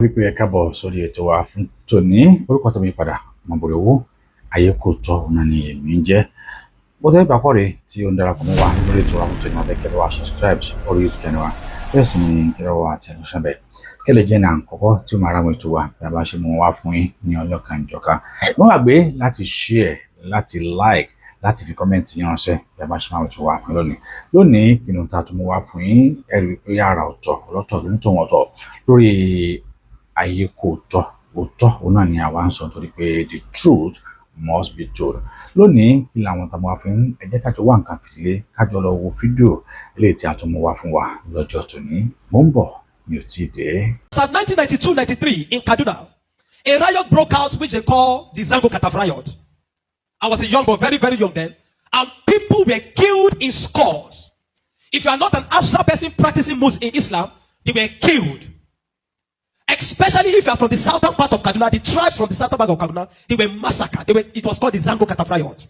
Wípé ẹ káàbọ̀ sórí ètò wa fún tòní orúkọ tó mi padà Mọ̀bọ̀lọ́wọ́ Ayekooto ọ̀nà ni èmi ń jẹ́. Bó tẹ́ ìgbà kọ́re tí ó ń darapọ̀ mọ́ wa lórí ètò wa fún tòní abẹ́ kẹlẹ́ wa subscribe orí YouTube channel wa bẹ́ẹ̀ sì ni kẹlẹ́ wa àti ẹ̀rọ sábẹ́ kẹlẹ́ jẹ́ náà kọ́kọ́ tí ó máa ra àwọn ètò wa bí a bá ṣe mú wá fún yín ní ọlọ́kan ìjọka. Wọ́n gbàgbé láti share, láti like, láti fi comment yín ránṣẹ́ bí a bá ṣe máa ètò wa fún lónìí kí ni ohun tá a tún mú wá fún yín ẹ̀rí pé yàrá ọ̀tọ̀ ọlọ́tọ̀ ló ń tó wọn ọ̀tọ̀ lórí Ayekooto òótọ́ òun náà ni àwa ń sọ torí pé the truth must be told. Lónìí kí làwọn tá a mú wá fún ẹ jẹ́ kájọ wá nǹkan fìdílé kájọ lọ wo fídíò eléyìí tí a tún mú wá fún wa lọ́jọ́ tòní. Mo ń bọ̀ mi ò tí ì dé. So 1992-93 in Kaduna, a riot broke out which they call the Zango Kataf riot. I was a young boy, very, very young then, and people were killed in scores. If you are not an Hausa person practicing Muslim in Islam, they were killed. Especially if you are from the southern part of Kaduna, the tribes from the southern part of Kaduna, they were massacred. It was called the Zango Kataf riot.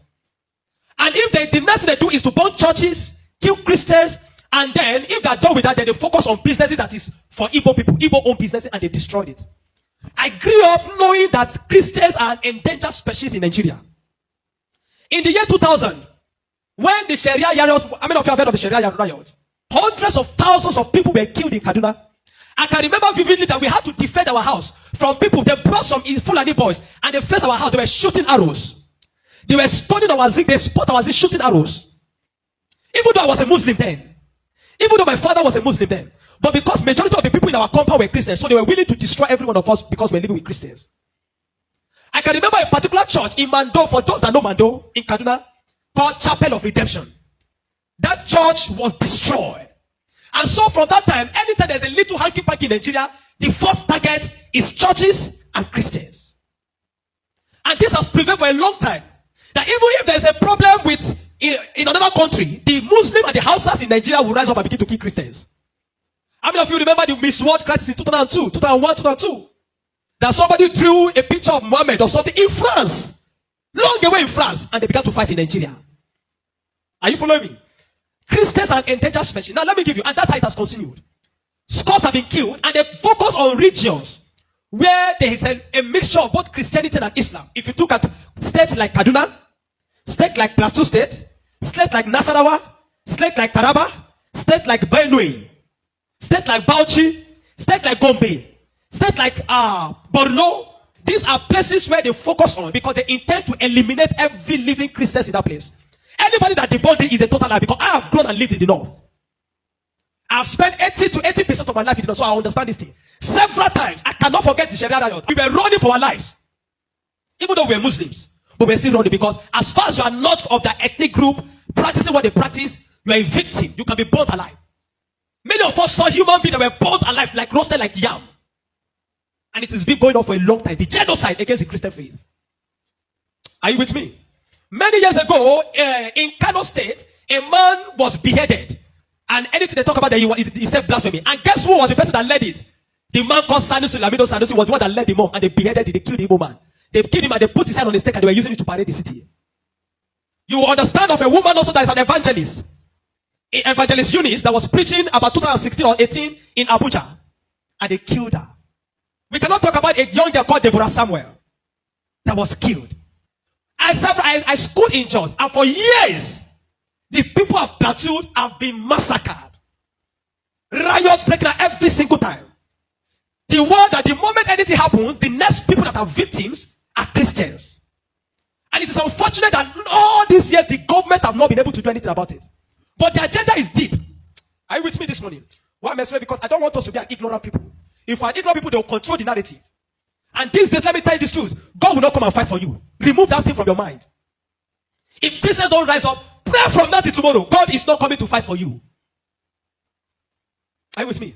And if the next thing they do is to burn churches, kill Christians, and then if they are done with that, then they focus on businesses that is for Igbo people, Igbo-owned businesses, and they destroyed it. I grew up knowing that Christians are an endangered species in Nigeria. In the year 2000, when the Sharia riot, how many of you have heard of the Sharia riot? Hundreds of thousands of people were killed in Kaduna. I can remember vividly that we had to defend our house from people. They brought some Fulani boys and they faced our house. They were shooting arrows. They were stoning our zinc. They spot our zinc shooting arrows. Even though I was a Muslim then. Even though my father was a Muslim then. But because majority of the people in our compound were Christians, so they were willing to destroy every one of us because we were living with Christians. I can remember a particular church in Mando, for those that know Mando, in Kaduna, called Chapel of Redemption. That church was destroyed. And so from that time, anytime there's a little hanky-panky in Nigeria, the first target is churches and Christians. And this has prevailed for a long time. That even if there's a problem with in another country, the Muslim and the Hausas in Nigeria will rise up and begin to kill Christians. How many of you remember the Miss World crisis in 2002, 2001, 2002? That somebody drew a picture of Muhammad or something in France, long away in France, and they began to fight in Nigeria. Are you following me? Christians are endangered species. Now let me give you, and that's how it has continued. Scores have been killed, and they focus on regions where there is a mixture of both Christianity and Islam. If you look at states like Kaduna, states like Plateau State, states like Nasarawa, states like Taraba, states like Benue, states like Bauchi, states like Gombe, states like Borno. These are places where they focus on because they intend to eliminate every living Christian in that place. Anybody that debunks it is a total lie because I have grown and lived in the north. I've spent 80 to 80% of my life in the north, so I understand this thing. Several times, I cannot forget the Sharia riot. We were running for our lives. Even though we were Muslims, but we were still running because as far as you are not of the ethnic group, practicing what they practice, you are a victim. You can be burnt alive. Many of us saw human beings that were burnt alive, like roasted like yam. And it has been going on for a long time. The genocide against the Christian faith. Are you with me? Many years ago, in Kano State, a man was beheaded. And anything they talk about, he said blasphemy. And guess who was the person that led it? The man called Sanusi Lamido Sanusi was the one that led the mob. And they beheaded him, they killed the Igbo man. They killed him and they put his head on the stake and they were using it to parade the city. You understand of a woman also that is an evangelist. Evangelist Eunice that was preaching about 2016 or 18 in Abuja. And they killed her. We cannot talk about a young girl called Deborah Samuel that was killed. I schooled in Jos, and for years, the people of Plateau have been massacred. Riot breaking out every single time. The world that the moment anything happens, the next people that are victims are Christians. And it is unfortunate that all these years, the government have not been able to do anything about it. But the agenda is deep. Are you with me this morning? Why am I saying? Because I don't want us to be an ignorant people. If we are ignorant people, they will control the narrative. And these days, let me tell you this truth. God will not come and fight for you. Remove that thing from your mind. If Christians don't rise up, pray from now till tomorrow. God is not coming to fight for you. Are you with me?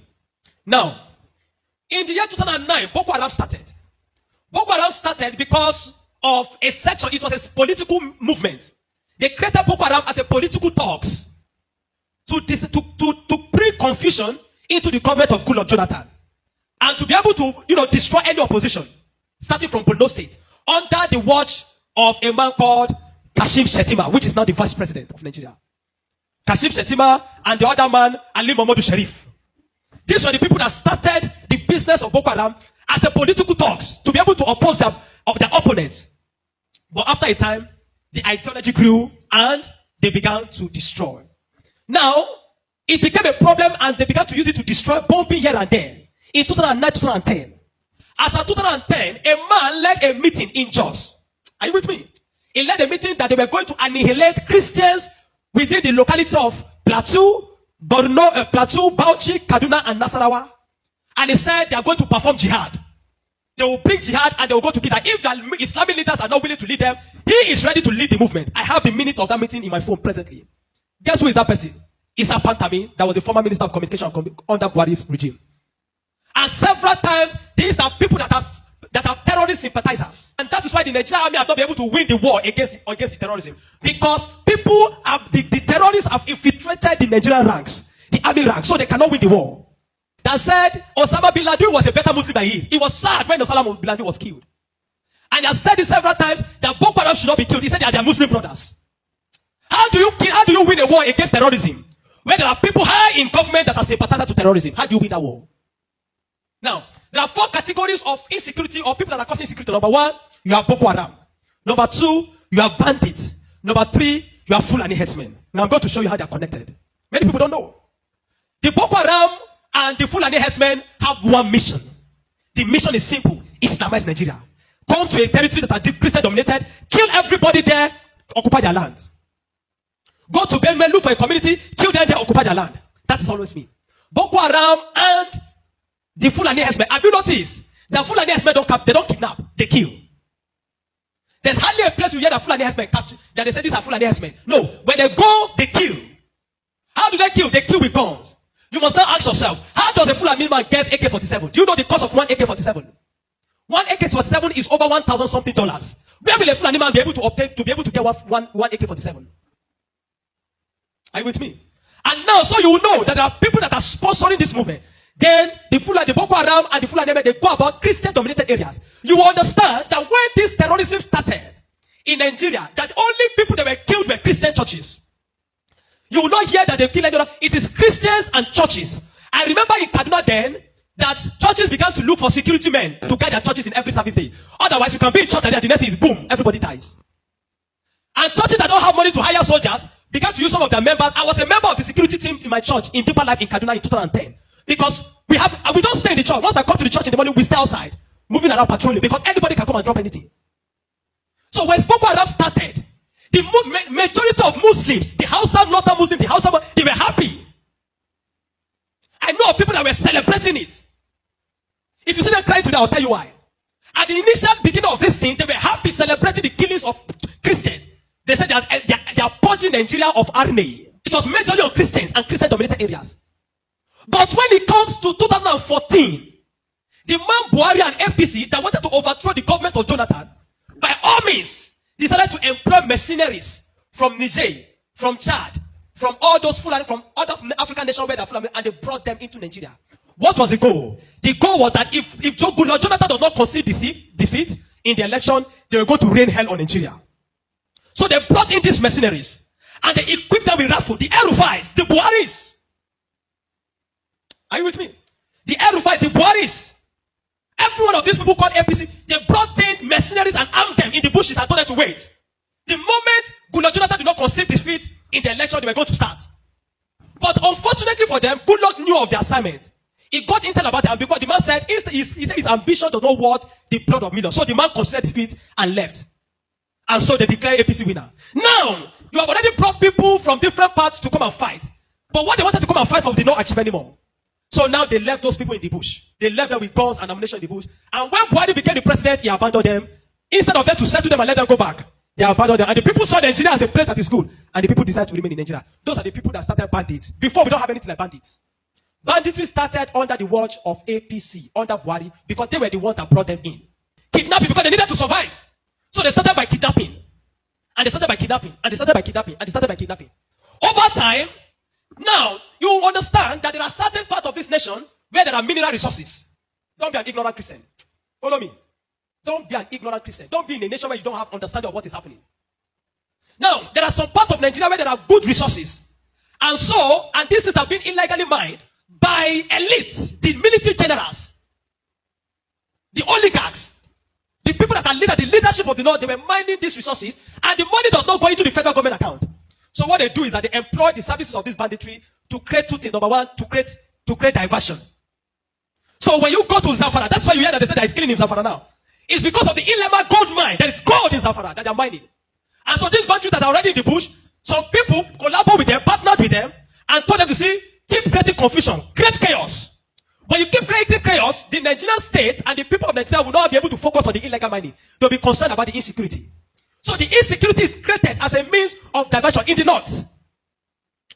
Now, in the year 2009, Boko Haram started. Boko Haram started because of a section. It was a political movement. They created Boko Haram as a political talks to bring confusion into the government of Goodluck Jonathan. And to be able to, destroy any opposition, starting from Borno State, under the watch of a man called Kashim Shettima, which is now the vice president of Nigeria. Kashim Shettima and the other man, Ali Mohammed Sharif. These were the people that started the business of Boko Haram, as a political talks to be able to oppose their opponents. But after a time, the ideology grew and they began to destroy. Now, it became a problem and they began to use it to destroy, bombing here and there. In 2009, 2010. As of 2010, a man led a meeting in Jos. Are you with me? He led a meeting that they were going to annihilate Christians within the locality of Plateau, Borno, Plateau, Bauchi, Kaduna, and Nasarawa. And he said they are going to perform jihad. They will bring jihad and they will go to kill that. If the Islamic leaders are not willing to lead them, he is ready to lead the movement. I have the minute of that meeting in my phone presently. Guess who is that person? Issa Pantami, that was the former Minister of Communication under Buhari's regime. And several times, these are people that are terrorist sympathizers. And that is why the Nigerian army have not been able to win the war against the terrorism. Because people have, the terrorists have infiltrated the Nigerian ranks, the army ranks, so they cannot win the war. That said, Osama bin Laden was a better Muslim than he is. He was sad when Osama bin Laden was killed. And he has said it several times that Boko Haram should not be killed. He said they are their Muslim brothers. How do you win a war against terrorism? When there are people high in government that are sympathizers to terrorism, how do you win that war? Now, there are 4 categories of insecurity or people that are causing insecurity. Number 1, you have Boko Haram. Number 2, you have bandits. Number 3, you have Fulani herdsmen. Now I'm going to show you how they are connected. Many people don't know. The Boko Haram and the Fulani herdsmen have one mission. The mission is simple: Islamize Nigeria. Come to a territory that are Christian dominated, kill everybody there, occupy their land. Go to Benue, look for a community, kill them there, occupy their land. That is always me. Boko Haram and the Fulani herdsmen. Have you noticed that Fulani herdsmen they don't kidnap, they kill? There's hardly a place you hear that Fulani herdsmen capture, that they say these are Fulani herdsmen. No, when they go, they kill. How do they kill? They kill with guns. You must now ask yourself, how does a Fulani man get AK-47? Do you know the cost of one AK-47? One AK-47 is over $1,000 something. Where will a Fulani man be able to obtain to be able to get one AK-47? Are you with me? And now, so you will know that there are people that are sponsoring this movement. Then the Boko Haram and the Fulani, they go about Christian-dominated areas. You will understand that when this terrorism started in Nigeria, that only people that were killed were Christian churches. You will not hear that they kill anyone. It is Christians and churches. I remember in Kaduna then that churches began to look for security men to guide their churches in every service day. Otherwise, you can be in church and the next is boom, everybody dies. And churches that don't have money to hire soldiers began to use some of their members. I was a member of the security team in my church in Deeper Life in Kaduna in 2010. Because we don't stay in the church. Once I come to the church in the morning, we stay outside, moving around patrolling, because anybody can come and drop anything. So when Boko Haram started, the majority of Muslims, the Hausa, Northern Muslims, they were happy. I know of people that were celebrating it. If you see them crying today, I'll tell you why. At the initial beginning of this thing, they were happy celebrating the killings of Christians. They said they are purging Nigeria of RNA. It was majorly on Christians and Christian-dominated areas. But when it comes to 2014, the man Buhari and APC that wanted to overthrow the government of Jonathan, by all means, decided to employ mercenaries from Niger, from Chad, from all those Fulani, from other African nations where they're Fulani, and they brought them into Nigeria. What was the goal? The goal was that if Jonathan does not concede defeat in the election, they were going to rain hell on Nigeria. So they brought in these mercenaries, and they equipped them with rifles, the Aerofiles, the Buharis. Are you with me? The Aerofiles, the Buharis. Every one of these people called APC, they brought in mercenaries and armed them in the bushes and told them to wait. The moment Jonathan did not concede defeat in the election, they were going to start. But unfortunately for them, Goodluck knew of the assignment. He got intel about them because the man said his ambition does not worth the blood of millions. So the man conceded defeat and left. And so they declared APC winner. Now, you have already brought people from different parts to come and fight. But what they wanted to come and fight for did not achieve anymore. So now they left those people in the bush. They left them with guns and ammunition in the bush. And when Buhari became the president, he abandoned them. Instead of them to settle them and let them go back, they abandoned them. And the people saw Nigeria as a place that is good. And the people decided to remain in Nigeria. Those are the people that started bandits. Before, we don't have anything like bandits. Banditry started under the watch of APC, under Buhari, because they were the ones that brought them in. Kidnapping, because they needed to survive. So they started by kidnapping. And they started by kidnapping. And they started by kidnapping. And they started by kidnapping. Over time, now, you understand that there are certain parts of this nation where there are mineral resources. Don't be an ignorant Christian. Follow me. Don't be an ignorant Christian. Don't be in a nation where you don't have understanding of what is happening. Now, there are some parts of Nigeria where there are good resources. And so, and this is have been illegally mined by elites, the military generals. the oligarchs, the people that are the leadership of the North, they were mining these resources, and the money does not go into the federal government account. So what they do is that they employ the services of this banditry to create two things. Number one, to create diversion. So when you go to Zamfara, that's why you hear that they say that it's killing in Zamfara now. It's because of the Ilema gold mine. There is gold in Zamfara that they are mining. And so these bandits that are already in the bush, some people collaborate with them, partnered with them, and told them to see, keep creating confusion, create chaos. When you keep creating chaos, the Nigerian state and the people of Nigeria will not be able to focus on the illegal mining. They'll be concerned about the insecurity. So the insecurity is created as a means of diversion in the north.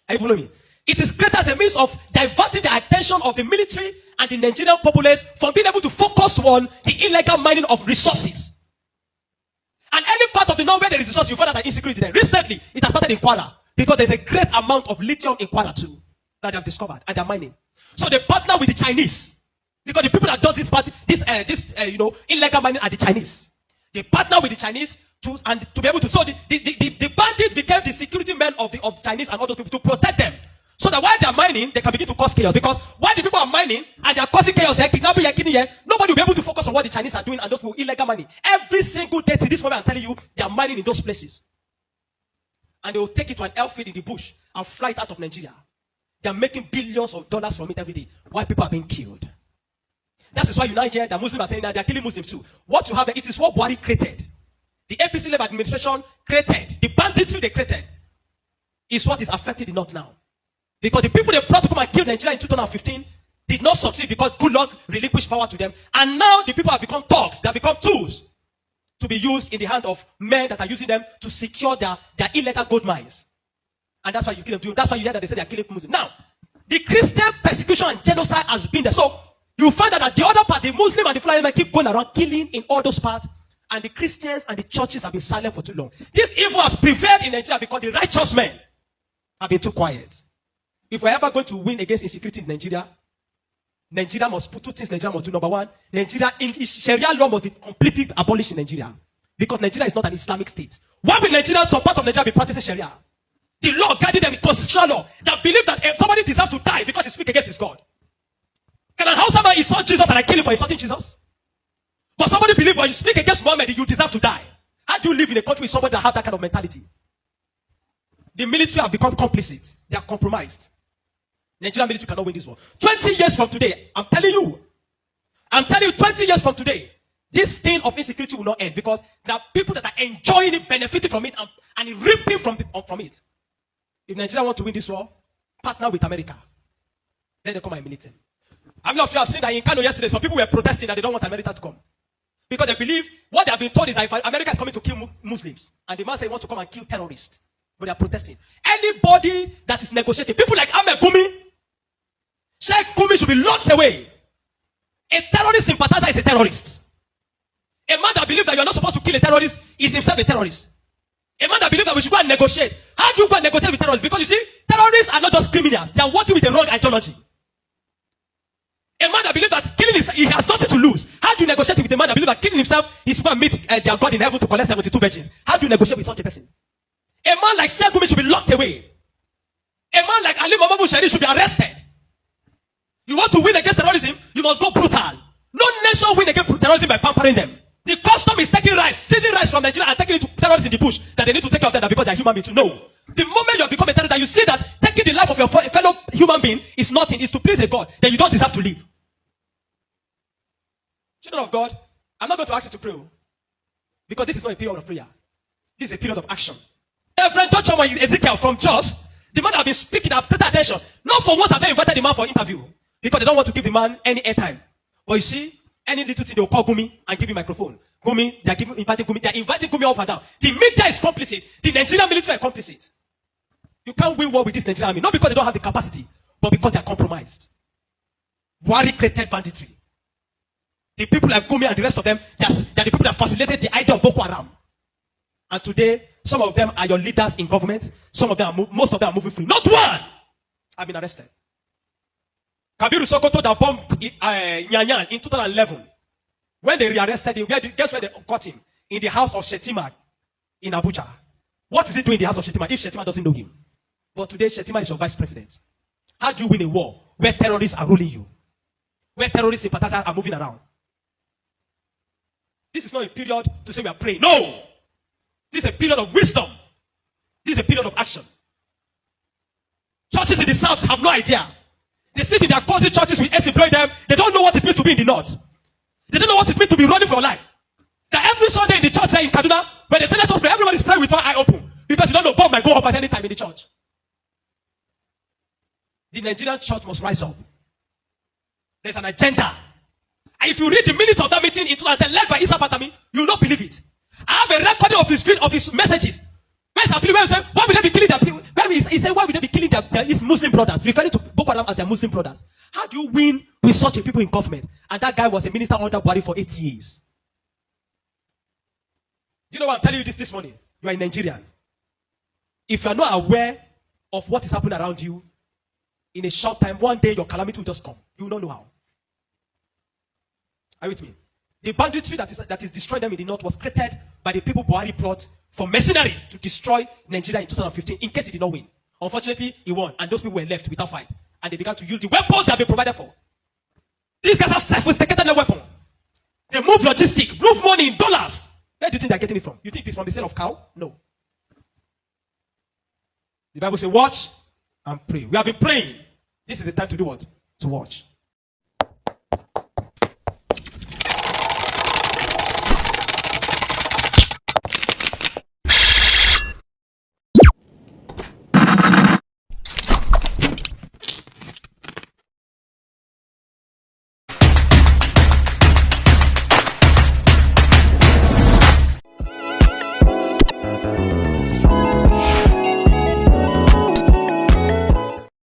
Are you following me? It is created as a means of diverting the attention of the military and the Nigerian populace from being able to focus on the illegal mining of resources. And any part of the north where there is resources, you find out that insecurity there. Recently, it has started in Kwara because there's a great amount of lithium in Kwara too that they have discovered and they're mining. So they partner with the Chinese because the people that do this illegal mining are the Chinese. They partner with the Chinese to be able to. So the bandits became the security men of the Chinese and all those people to protect them. So that while they're mining, they can begin to cause chaos. Because while the people are mining and they're causing chaos, kidnapping, nobody will be able to focus on what the Chinese are doing and those people illegal mining. Every single day to this moment, I'm telling you, they are mining in those places. And they will take it to an airfield in the bush and fly it out of Nigeria. They are making billions of dollars from it every day while people are being killed. That is why you now hear that Muslims are saying that they are killing Muslims too. What you have, it is what Buhari created. The APC-led administration created, the banditry they created, is what is affecting the North now. Because the people they brought to come and kill Nigeria in 2015 did not succeed because good luck relinquished power to them. And now the people have become thugs. They have become tools to be used in the hand of men that are using them to secure their illegal gold mines. And that's why you kill them. That's why you hear that they say they are killing Muslims. Now, the Christian persecution and genocide has been there. So you find that the other part, the Muslim and the Fulani men keep going around killing in all those parts. And the Christians and the churches have been silent for too long. This evil has prevailed in Nigeria because the righteous men have been too quiet. If we're ever going to win against insecurity in Nigeria, Nigeria must put two things Nigeria must do. Number one, Sharia law must be completely abolished in Nigeria. Because Nigeria is not an Islamic state. Why will Nigeria, some part of Nigeria, be practicing Sharia? The law guiding them in constitutional law that believe that if somebody deserves to die because he speaks against his God. Can a Hausa man insult Jesus and I kill him for insulting Jesus? But somebody believes when you speak against Muhammad, you deserve to die. How do you live in a country with somebody that has that kind of mentality? The military have become complicit. They are compromised. Nigerian military cannot win this war. 20 years from today, I'm telling you, 20 years from today, this thing of insecurity will not end because there are people that are enjoying it, benefiting from it, and reaping from it. If Nigeria wants to win this war, partner with America. Let them come and militate. I'm not sure I've seen that in Kano yesterday, some people were protesting that they don't want America to come. Because they believe what they have been told is that if America is coming to kill Muslims, and the man says he wants to come and kill terrorists, but they are protesting. Anybody that is negotiating, people like Ahmed Gumi, Sheikh Gumi should be locked away. A terrorist sympathizer is a terrorist. A man that believes that you are not supposed to kill a terrorist is himself a terrorist. A man that believes that we should go and negotiate. How do you go and negotiate with terrorists? Because you see, terrorists are not just criminals. They are working with the wrong ideology. A man that believes that killing he has nothing to lose. How do you negotiate with a man that believes that killing himself is going to meet their God in heaven to collect 72 virgins? How do you negotiate with such a person? A man like Sheikh Gumi should be locked away. A man like Ali Muhammad Bushari should be arrested. You want to win against terrorism, you must go brutal. No nation win against terrorism by pampering them. The custom is taking rice, seizing rice from Nigeria and taking it to terrorists in the bush that they need to take care of them because they are human beings. No. The moment you have become a terrorist, that you see that taking the life of your fellow human being is nothing, is to please a God, then you don't deserve to live. Children of God, I'm not going to ask you to pray because this is not a period of prayer. This is a period of action. Reverend Dr. Ezekiel from Jos, the man that have been speaking, have paid attention. Not for once have they invited the man for interview because they don't want to give the man any airtime. But you see, any little thing they will call Gumi and give him microphone. Gumi, they are inviting Gumi up and down. The media is complicit. The Nigerian military are complicit. You can't win war with this Nigerian army, not because they don't have the capacity, but because they are compromised. Buhari created banditry. The people like Gumi and the rest of them, they are the people that facilitated the idea of Boko Haram. And today, some of them are your leaders in government. Some of them, most of them are moving free. Not one have been arrested. Kabiru Sokoto that bombed Nyanyan in 2011. When they rearrested him, guess where they caught him? In the house of Shetima in Abuja. What is he doing in the house of Shetima if Shetima doesn't know him? But today, Shetima is your vice president. How do you win a war where terrorists are ruling you? Where terrorist sympathizers are moving around? This is not a period to say we are praying. No. This is a period of wisdom. This is a period of action. Churches in the south have no idea. They sit in their cousin churches with Esin blowing them. They don't know what it means to be in the north. They don't know what it means to be running for your life. That every Sunday in the church there in Kaduna, when they say let us pray, everybody's praying with one eye open. Because you don't know, bomb might go up at any time in the church. The Nigerian church must rise up. There's an agenda. And if you read the minutes of that meeting in 2010 led by Isa Patami, you will not believe it. I have a recording of his messages. Where's our people? Where he said, why will they be killing their people? He said, why will they be killing his Muslim brothers? Referring to Boko Haram as their Muslim brothers. How do you win with such a people in government? And that guy was a minister under Buhari for 8 years. Do you know why I'm telling you this morning? You are a Nigerian. If you are not aware of what is happening around you, in a short time, one day your calamity will just come. You will not know how. Are you with me? The banditry that is destroying them in the north was created by the people Buhari brought for mercenaries to destroy Nigeria in 2015 in case he did not win. Unfortunately, he won, and those people were left without fight. And they began to use the weapons that have been provided for. These guys have sophisticated their weapon. They move logistic, move money in dollars. Where do you think they're getting it from? You think it's from the sale of cow? No. The Bible says, watch and pray. We have been praying. This is the time to do what? To watch.